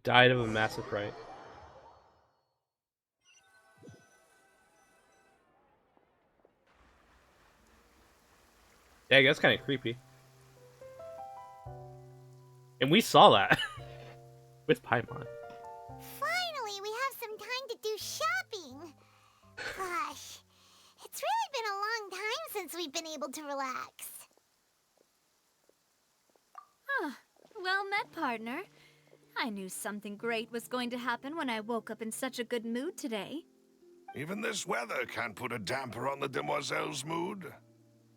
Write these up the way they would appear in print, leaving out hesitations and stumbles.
Died of a massive fright. Yeah, that's kind of creepy. And we saw that with Paimon. Finally, we have some time to do shopping. Gosh, it's really been a long time since we've been able to relax. Ah, well met, partner. I knew something great was going to happen when I woke up in such a good mood today. Even this weather can't put a damper on the demoiselle's mood.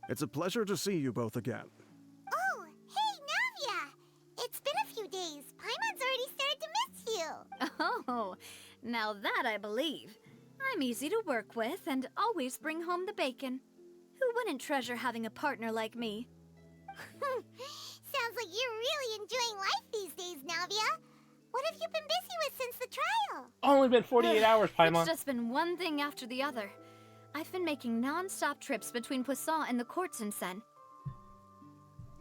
It's a pleasure to see you both again. Oh, hey, Navia! It's been a few days. Paimon's already started to miss you. Oh, now that I believe. I'm easy to work with and always bring home the bacon. Who wouldn't treasure having a partner like me? Sounds like you're really enjoying life these days, Navia. What have you been busy with since the trial? Only been 48 hours, Paimon. It's just been one thing after the other. I've been making non-stop trips between Poisson and the court since then.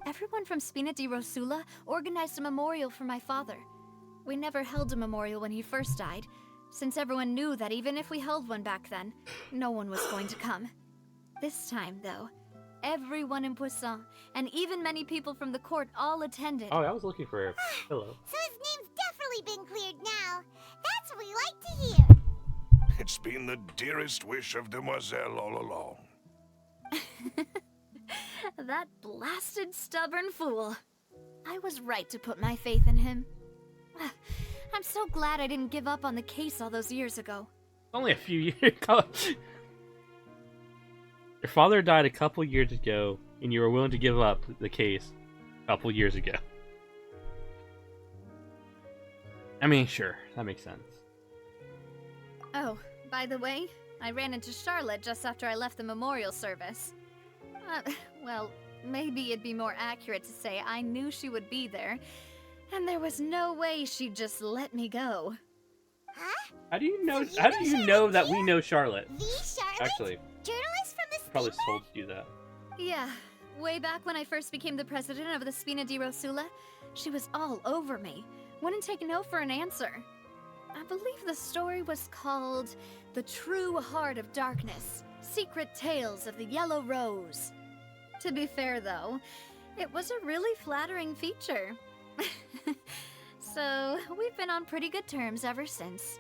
Everyone from Spina di Rosula organized a memorial for my father. We never held a memorial when he first died, since everyone knew that even if we held one back then, no one was going to come. This time, though, everyone in Poisson, and even many people from the court, all attended. Oh, I was looking for a pillow. So his name's definitely been cleared now. That's what we like to hear. It's been the dearest wish of Demoiselle all along. That blasted stubborn fool. I was right to put my faith in him. I'm so glad I didn't give up on the case all those years ago. Only a few years. Your father died a couple years ago, and you were willing to give up the case a couple years ago. I mean, sure, that makes sense. Oh, by the way, I ran into Charlotte just after I left the memorial service. Well, maybe it'd be more accurate to say I knew she would be there, and there was no way she'd just let me go. Huh? How do you know? So you How know do you Charlotte know that too? we know Charlotte? The Charlotte? Actually, Journalist from the probably Steamer? told you that. Yeah, way back when I first became the president of the Spina di Rosula, she was all over me. Wouldn't take no for an answer. I believe the story was called The True Heart of Darkness, Secret Tales of the Yellow Rose. To be fair, though, it was a really flattering feature. So, we've been on pretty good terms ever since.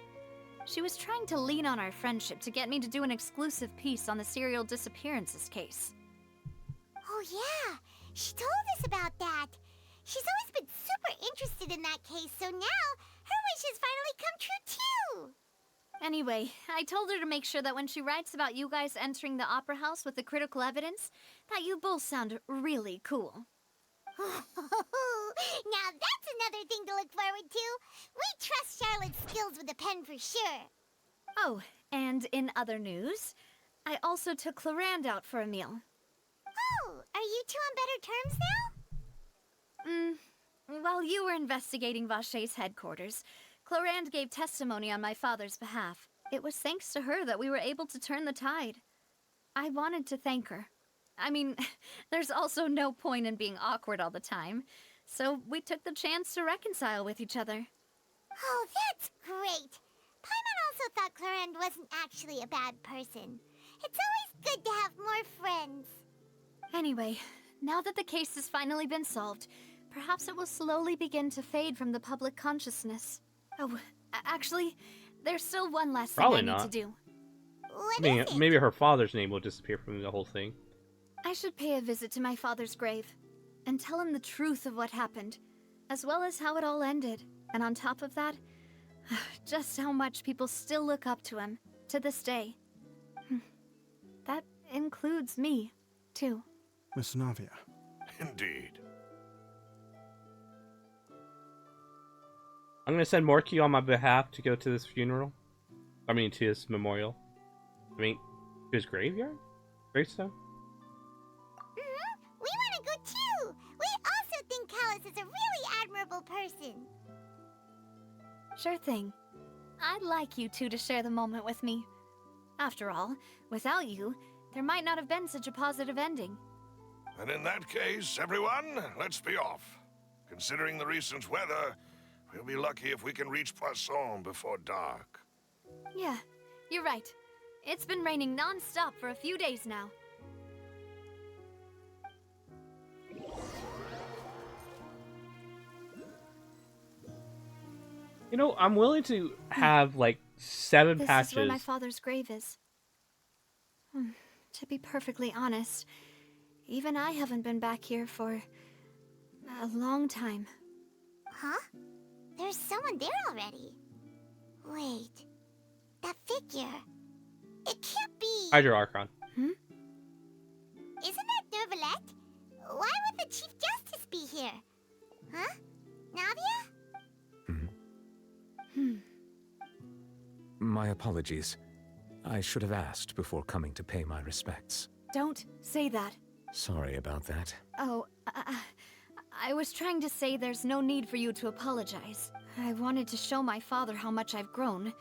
She was trying to lean on our friendship to get me to do an exclusive piece on the serial disappearances case. Oh yeah, she told us about that. She's always been super interested in that case, so now her wish has finally come true too. Anyway, I told her to make sure that when she writes about you guys entering the opera house with the critical evidence, that you both sound really cool. Now that's another thing to look forward to. We trust Charlotte's skills with a pen for sure. Oh, and in other news, I also took Clarand out for a meal. Oh, are you two on better terms now? While you were investigating Vaché's headquarters, Clarand gave testimony on my father's behalf. It was thanks to her that we were able to turn the tide. I wanted to thank her. I mean, there's also no point in being awkward all the time, so we took the chance to reconcile with each other. Oh, that's great. Paimon also thought Clarend wasn't actually a bad person. It's always good to have more friends. Anyway, now that the case has finally been solved, perhaps it will slowly begin to fade from the public consciousness. Oh, actually, there's still one last thing Probably I need not. to do. What I mean, is it? maybe her father's name will disappear from the whole thing. I should pay a visit to my father's grave and tell him the truth of what happened, as well as how it all ended. And on top of that, just how much people still look up to him to this day. That includes me, too. Miss Navia. Indeed. I'm gonna send Morky on my behalf to go to this funeral. I mean, to his memorial. I mean, to his graveyard? Gravestone? We want to go too. We also think Callus is a really admirable person. Sure thing. I'd like you two to share the moment with me. After all, without you, there might not have been such a positive ending. And in that case, everyone, let's be off. Considering the recent weather, We'll be lucky if we can reach Poisson before dark. Yeah, you're right. It's been raining non-stop for a few days now. You know, I'm willing to have like 7 This patches. is where my father's grave is. To be perfectly honest, even I haven't been back here for a long time. Huh? There's someone there already. Wait. That figure. It can't be. Hydro Archon. Isn't that Nervalette? Why would the Chief Justice be here? Huh? Navia? My apologies. I should have asked before coming to pay my respects. Don't say that. Sorry about that. Oh, I was trying to say there's no need for you to apologize. I wanted to show my father how much I've grown.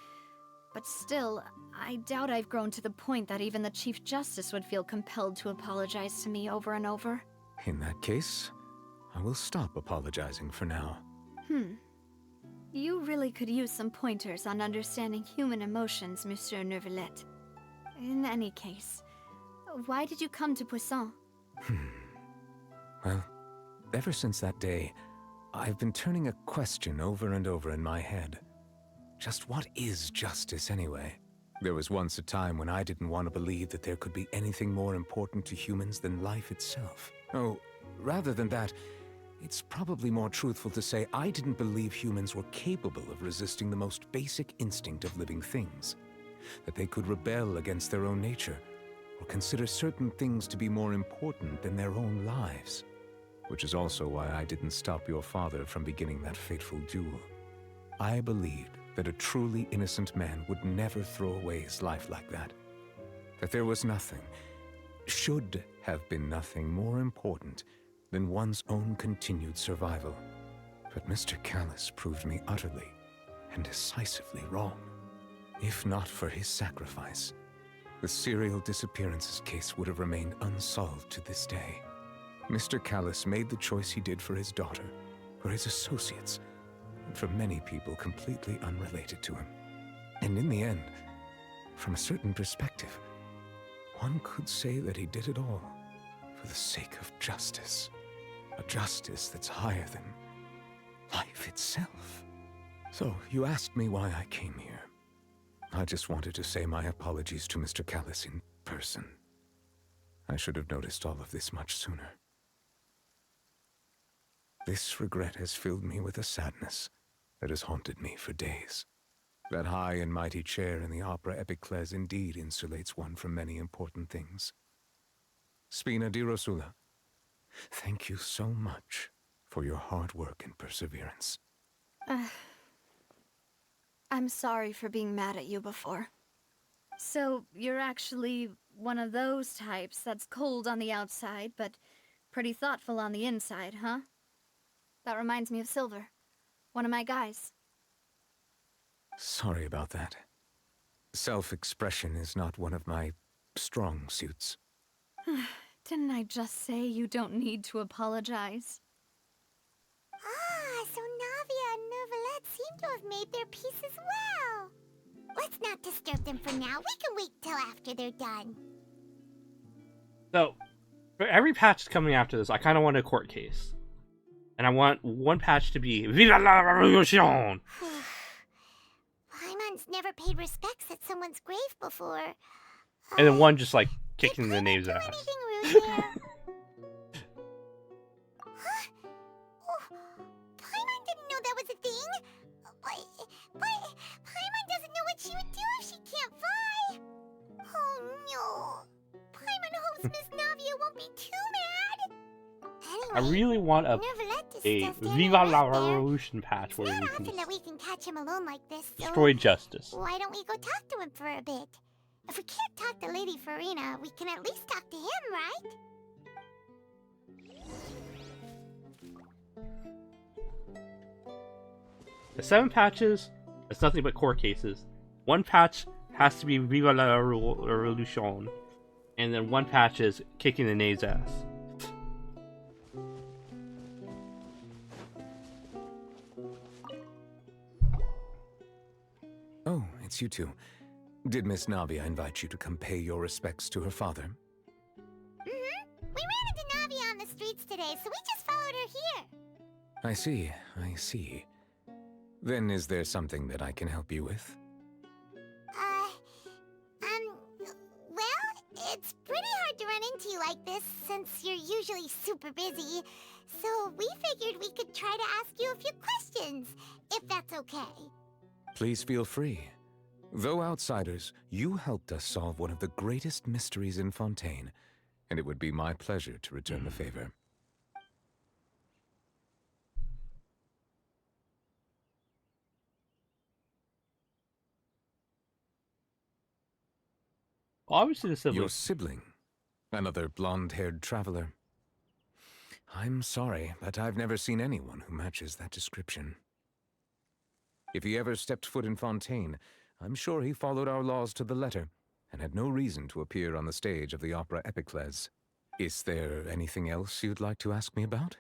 But still, I doubt I've grown to the point that even the Chief Justice would feel compelled to apologize to me over and over. In that case, I will stop apologizing for now. You really could use some pointers on understanding human emotions, Monsieur Nervalette. In any case, why did you come to Poisson? Well, ever since that day, I've been turning a question over and over in my head. Just what is justice anyway? There was once a time when I didn't want to believe that there could be anything more important to humans than life itself. Oh, rather than that, it's probably more truthful to say I didn't believe humans were capable of resisting the most basic instinct of living things. That they could rebel against their own nature, or consider certain things to be more important than their own lives. Which is also why I didn't stop your father from beginning that fateful duel. I believed that a truly innocent man would never throw away his life like that. That there was nothing, should have been nothing more important than one's own continued survival. But Mr. Callis proved me utterly and decisively wrong. If not for his sacrifice, the serial disappearances case would have remained unsolved to this day. Mr. Callis made the choice he did for his daughter, for his associates, and for many people completely unrelated to him. And in the end, from a certain perspective, one could say that he did it all for the sake of justice. A justice that's higher than life itself. So, you asked me why I came here. I just wanted to say my apologies to Mr. Callis in person. I should have noticed all of this much sooner. This regret has filled me with a sadness that has haunted me for days. That high and mighty chair in the opera Epiclese indeed insulates one from many important things. Spina di Rosula, thank you so much for your hard work and perseverance. I'm sorry for being mad at you before. So, you're actually one of those types that's cold on the outside, but pretty thoughtful on the inside, huh? That reminds me of Silver, one of my guys. Sorry about that. Self-expression is not one of my strong suits. Didn't I just say you don't need to apologize? Ah, so Navia and Nervalette seem to have made their peace as well. Let's not disturb them for now. We can wait till after they're done. So, for every patch coming after this, I kind of want a court case. And I want one patch to be Viva la Revolution! Paimon's never paid respects at someone's grave before. And then one just like kicking the Did knave's Paimon ass. do anything rude there? Huh? Oh, Paimon didn't know that was a thing. But Paimon doesn't know what she would do if she can't fly. Oh no. Paimon hopes Miss Navia won't be too mad. I Anyway, really want a Nervalette Viva standing la right there. Revolution patch It's where not we can often just that we can catch him alone like this, so destroy justice. why don't we go talk to him for a bit? If we can't talk to Lady Farina, we can at least talk to him, right? The 7 patches, it's nothing but court cases. One patch has to be Viva la Revolution. And then one patch is kicking the knave's ass. it's you two. Did Miss Navia invite you to come pay your respects to her father? Mm-hmm. We ran into Navi on the streets today, so we just followed her here. I see. Then is there something that I can help you with? Well, it's pretty hard to run into you like this since you're usually super busy. So we figured we could try to ask you a few questions, if that's okay. Please feel free. Though outsiders, you helped us solve one of the greatest mysteries in Fontaine, and it would be my pleasure to return the favor. Obviously, the sibling. Your sibling, another blonde-haired traveler. I'm sorry, but I've never seen anyone who matches that description. If he ever stepped foot in Fontaine, I'm sure he followed our laws to the letter, and had no reason to appear on the stage of the opera Epicles. Is there anything else you'd like to ask me about?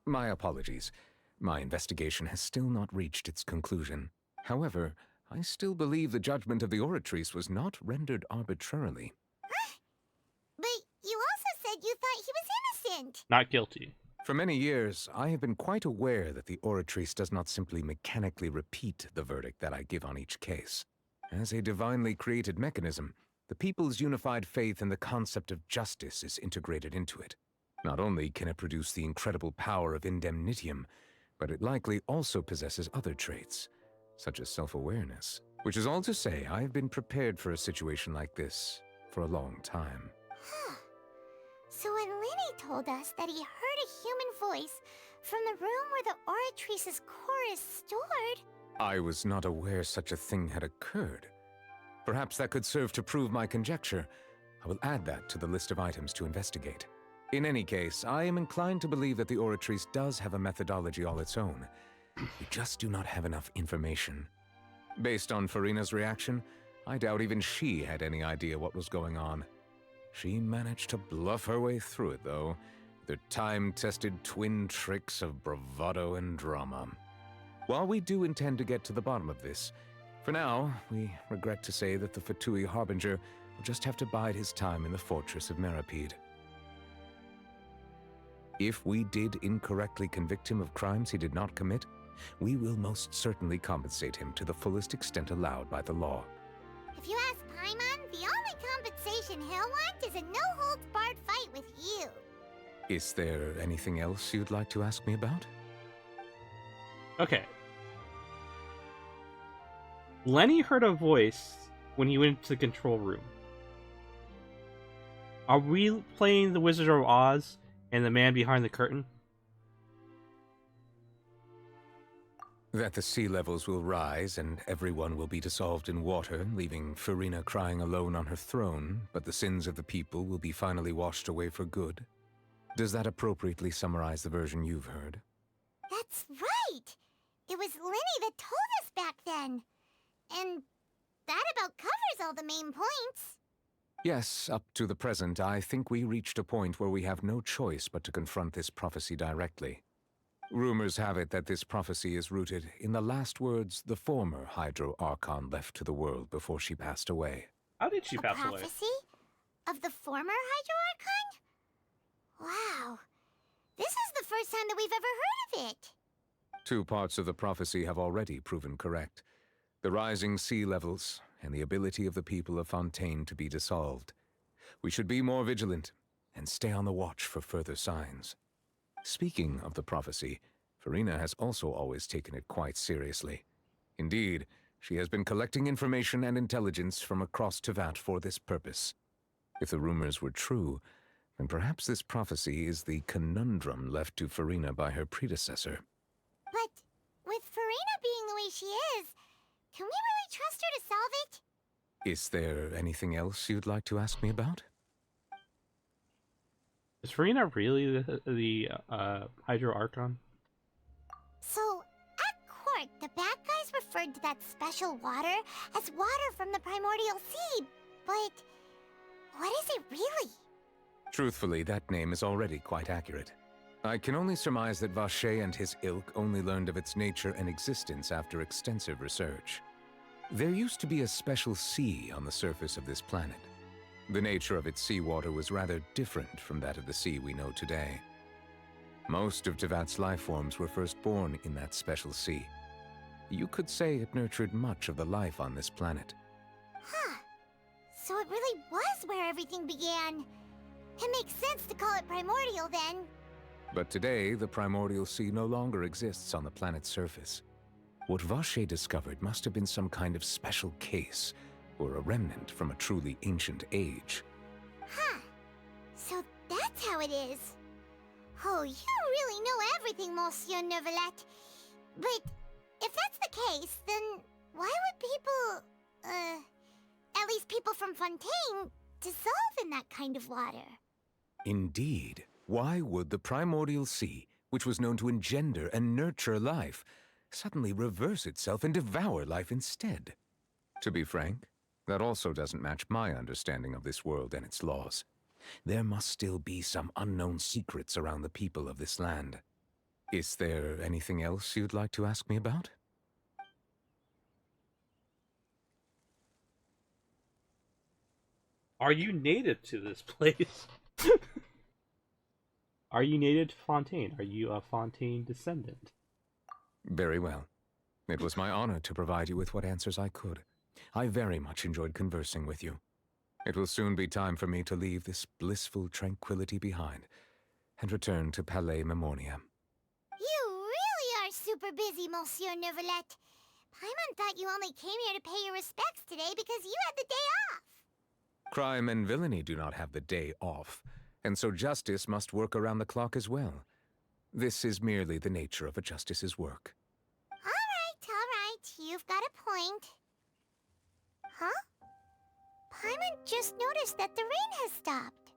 My apologies. My investigation has still not reached its conclusion. However, I still believe the judgment of the Oratrice was not rendered arbitrarily. But you also said you thought he was innocent. Not guilty. For many years, I have been quite aware that the Oratrice does not simply mechanically repeat the verdict that I give on each case. As a divinely created mechanism, the people's unified faith in the concept of justice is integrated into it. Not only can it produce the incredible power of indemnitium, but it likely also possesses other traits, such as self-awareness. Which is all to say, I have been prepared for a situation like this for a long time. Huh. So when Lenny told us that he heard a human voice from the room where the Oratrice's core is stored... I was not aware such a thing had occurred. Perhaps that could serve to prove my conjecture. I will add that to the list of items to investigate. In any case, I am inclined to believe that the Oratrice does have a methodology all its own. We just do not have enough information. Based on Farina's reaction, I doubt even she had any idea what was going on. She managed to bluff her way through it, though, with her time-tested twin tricks of bravado and drama. While we do intend to get to the bottom of this, for now, we regret to say that the Fatui Harbinger will just have to bide his time in the fortress of Meripede. If we did incorrectly convict him of crimes he did not commit, we will most certainly compensate him to the fullest extent allowed by the law. If you ask Paimon, the only compensation he'll want is a no-holds-barred fight with you. Is there anything else you'd like to ask me about? Okay. Lenny heard a voice when he went to the control room. Are we playing the Wizard of Oz and the man behind the curtain? That the sea levels will rise and everyone will be dissolved in water, leaving Farina crying alone on her throne, but the sins of the people will be finally washed away for good? Does that appropriately summarize the version you've heard? That's right! It was Lenny that told us back then. And that about covers all the main points. Yes, up to the present, I think we reached a point where we have no choice but to confront this prophecy directly. Rumors have it that this prophecy is rooted in the last words the former Hydro Archon left to the world before she passed away. How did she pass A away? prophecy? Of the former Hydro Archon? Wow. This is the first time that we've ever heard of it. Two parts of the prophecy have already proven correct. The rising sea levels, and the ability of the people of Fontaine to be dissolved. We should be more vigilant, and stay on the watch for further signs. Speaking of the prophecy, Farina has also always taken it quite seriously. Indeed, she has been collecting information and intelligence from across Tevat for this purpose. If the rumors were true, then perhaps this prophecy is the conundrum left to Farina by her predecessor. But with Farina being the way she is, can we really trust her to solve it? Is there anything else you'd like to ask me about? Is Farina really the Hydro Archon? So, at court, the bad guys referred to that special water as water from the primordial sea. But what is it really? Truthfully, that name is already quite accurate. I can only surmise that Vacher and his ilk only learned of its nature and existence after extensive research. There used to be a special sea on the surface of this planet. The nature of its seawater was rather different from that of the sea we know today. Most of Tevat's life forms were first born in that special sea. You could say it nurtured much of the life on this planet. Huh. So it really was where everything began. It makes sense to call it primordial then. But today, the primordial sea no longer exists on the planet's surface. What Vacher discovered must have been some kind of special case, or a remnant from a truly ancient age. Huh. So that's how it is. Oh, you really know everything, Monsieur Neuvillette. But if that's the case, then why would people, at least people from Fontaine, dissolve in that kind of water? Indeed. Why would the primordial sea, which was known to engender and nurture life, suddenly reverse itself and devour life instead? To be frank, that also doesn't match my understanding of this world and its laws. There must still be some unknown secrets around the people of this land. Is there anything else you'd like to ask me about? Are you native to this place? Are you native to Fontaine? Are you a Fontaine descendant? Very well. It was my honor to provide you with what answers I could. I very much enjoyed conversing with you. It will soon be time for me to leave this blissful tranquility behind and return to Palais Memoria. You really are super busy, Monsieur Neuvillette. Paimon thought you only came here to pay your respects today because you had the day off. Crime and villainy do not have the day off, and so justice must work around the clock as well. This is merely the nature of a justice's work. All right. You've got a point. Huh? Paimon just noticed that the rain has stopped.